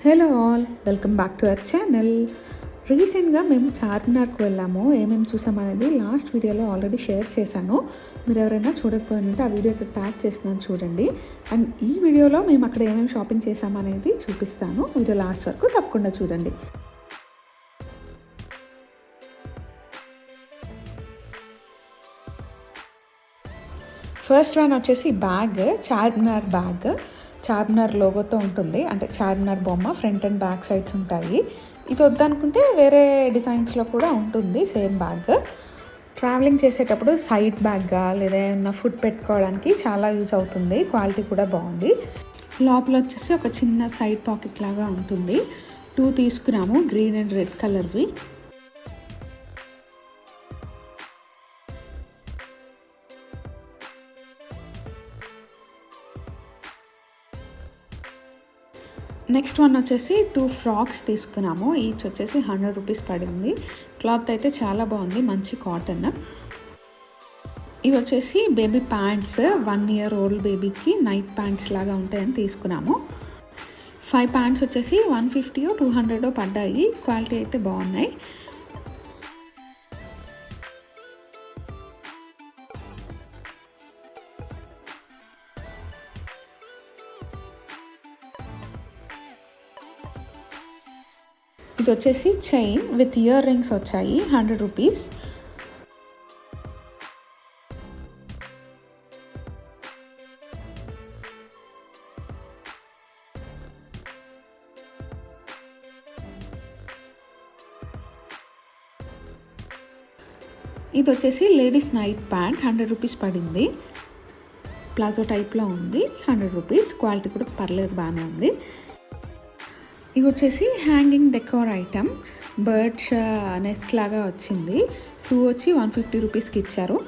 Hello all, welcome back to our channel. రీసెంట్గా మేము చార్మినార్కి వెళ్ళాము. ఏమేమి చూసామనేది లాస్ట్ వీడియోలో ఆల్రెడీ షేర్ చేశాను. మీరు ఎవరైనా చూడకపోయినట్టు ఆ వీడియో ఇక్కడ ట్యాగ్ చేస్తున్నాను చూడండి. అండ్ ఈ వీడియోలో మేము అక్కడ ఏమేమి షాపింగ్ చేసామనేది చూపిస్తాను. వీడియో లాస్ట్ వరకు తప్పకుండా చూడండి. ఫస్ట్ వన్ వచ్చేసి బ్యాగ్, చార్మినార్ బ్యాగ్. చార్మినార్ లోగోతో ఉంటుంది, అంటే చార్మినార్ బొమ్మ ఫ్రంట్ అండ్ బ్యాక్ సైడ్స్ ఉంటాయి. ఇది వద్దనుకుంటే వేరే డిజైన్స్లో కూడా ఉంటుంది సేమ్ బ్యాగ్. ట్రావెలింగ్ చేసేటప్పుడు సైడ్ బ్యాగ్గా లేదా ఏమన్నా ఫుడ్ పెట్టుకోవడానికి చాలా యూస్ అవుతుంది. క్వాలిటీ కూడా బాగుంది. లోపల వచ్చేసి ఒక చిన్న సైడ్ పాకెట్ లాగా ఉంటుంది. 2 తీసుకున్నాము, గ్రీన్ అండ్ రెడ్ కలర్వి. నెక్స్ట్ వన్ వచ్చేసి 2 ఫ్రాక్స్ తీసుకున్నాము. ఈచ్ వచ్చేసి 100 రూపీస్ పడింది. క్లాత్ అయితే చాలా బాగుంది, మంచి కాటన్. ఇవి వచ్చేసి బేబీ ప్యాంట్స్, 1 year ఓల్డ్ బేబీకి నైట్ ప్యాంట్స్ లాగా ఉంటాయని తీసుకున్నాము. 5 ప్యాంట్స్ వచ్చేసి 150 200 పడ్డాయి. క్వాలిటీ అయితే బాగున్నాయి. ఇది వచ్చేసి చైన్ విత్ ఇయర్ రింగ్స్ వచ్చాయి, 100 రూపీస్. ఇది వచ్చేసి లేడీస్ నైట్ ప్యాంట్, 100 రూపీస్ పడింది. ప్లాజో టైప్లో ఉంది, 100 రూపీస్. క్వాలిటీ కూడా పర్లేదు, బాగానే ఉంది. ఇవి వచ్చేసి hanging decor item, birds nest లాగా వచ్చింది. 2 వచ్చి 150 రూపీస్కి ఇచ్చారు.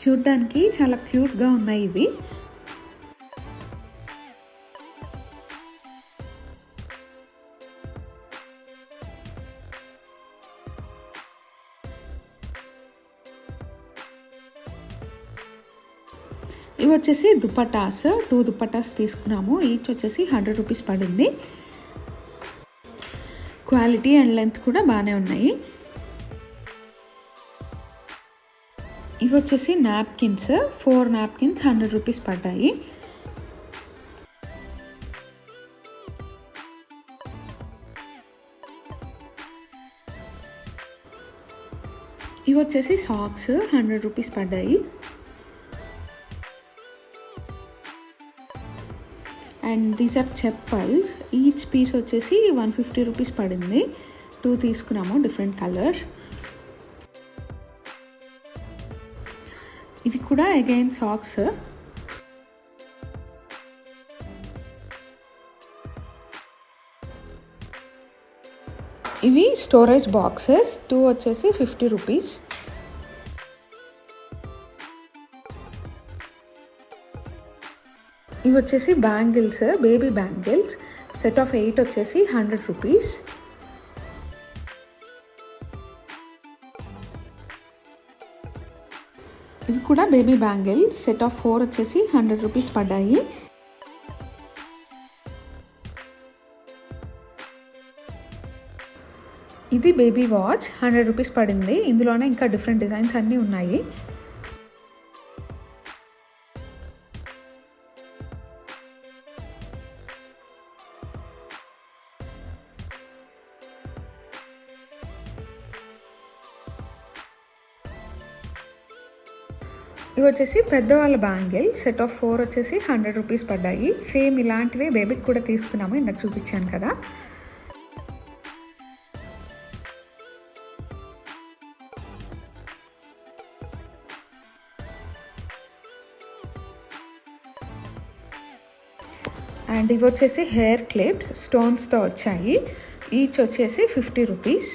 చూడ్డానికి చాలా క్యూట్గా ఉన్నాయి ఇవి. ఇవి వచ్చేసి దుపట్టాస్, 2 దుపట్టాస్ తీసుకున్నాము. ఈచ్ వచ్చేసి 100 రూపీస్ పడింది. క్వాలిటీ అండ్ లెంత్ కూడా బాగానే ఉన్నాయి. ఇవి వచ్చేసి నాప్కిన్స్, 4 నాప్కిన్స్ 100 రూపీస్ పడ్డాయి. ఇవి వచ్చేసి సాక్స్, 100 రూపీస్ పడ్డాయి. And these are chappals. Each piece వచ్చేసి 150 రూపీస్ పడింది. 2 తీసుకున్నాము, డిఫరెంట్ కలర్. ఇవి కూడా అగైన్ సాక్స్. ఇవి స్టోరేజ్ బాక్సెస్, 2 వచ్చేసి 50 రూపీస్. ఇవి వచ్చేసి bangles, baby bangles. Set of 8 వచ్చేసి 100 రూపీస్. ఇవి కూడా బేబీ బ్యాంగిల్స్, సెట్ ఆఫ్ 4 వచ్చేసి 100 రూపీస్ పడ్డాయి. ఇది బేబీ వాచ్, 100 రూపీస్ పడింది. ఇందులోనే ఇంకా డిఫరెంట్ డిజైన్స్ అన్నీ ఉన్నాయి. ఇవి వచ్చేసి పెద్దవాళ్ళ బ్యాంగిల్, సెట్ ఆఫ్ 4 వచ్చేసి 100 రూపీస్ పడ్డాయి. సేమ్ ఇలాంటివే బేబీకి కూడా తీసుకున్నాము, ఇందాక చూపించాను కదా. అండ్ ఇవి వచ్చేసి హెయిర్ క్లిప్స్, స్టోన్స్తో వచ్చాయి. ఈచ్ వచ్చేసి 50 రూపీస్.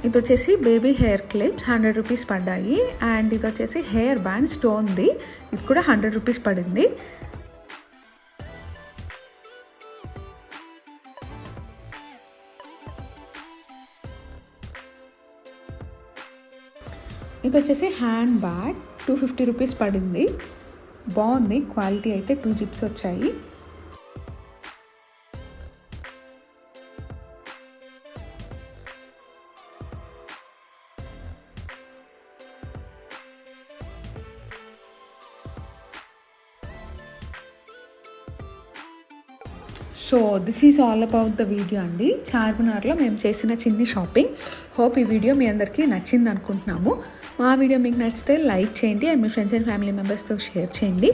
ఇది వచ్చేసి బేబీ హెయిర్ క్లిప్స్ 100 రూపీస్ పడ్డాయి. అండ్ ఇది వచ్చేసి హెయిర్ బ్యాండ్ స్టోన్ది, ఇది కూడా 100 రూపీస్ పడింది. ఇది వచ్చేసి హ్యాండ్ బ్యాగ్ 250 రూపీస్ పడింది. బాగుంది క్వాలిటీ అయితే. 2 జిప్స్ వచ్చాయి. So this is all about the video అండి. చార్మినార్లో మేము చేసిన చిన్ని షాపింగ్. హోప్ ఈ వీడియో మీ అందరికీ నచ్చింది అనుకుంటున్నాము. మా వీడియో మీకు నచ్చితే లైక్ చేయండి and me friends and family మెంబర్స్తో షేర్ చేయండి.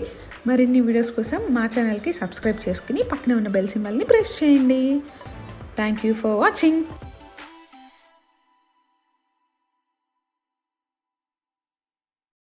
మరిన్ని వీడియోస్ కోసం మా ఛానల్కి సబ్స్క్రైబ్ చేసుకుని పక్కనే ఉన్న బెల్ సింబల్ని ప్రెస్ చేయండి. Thank you for watching.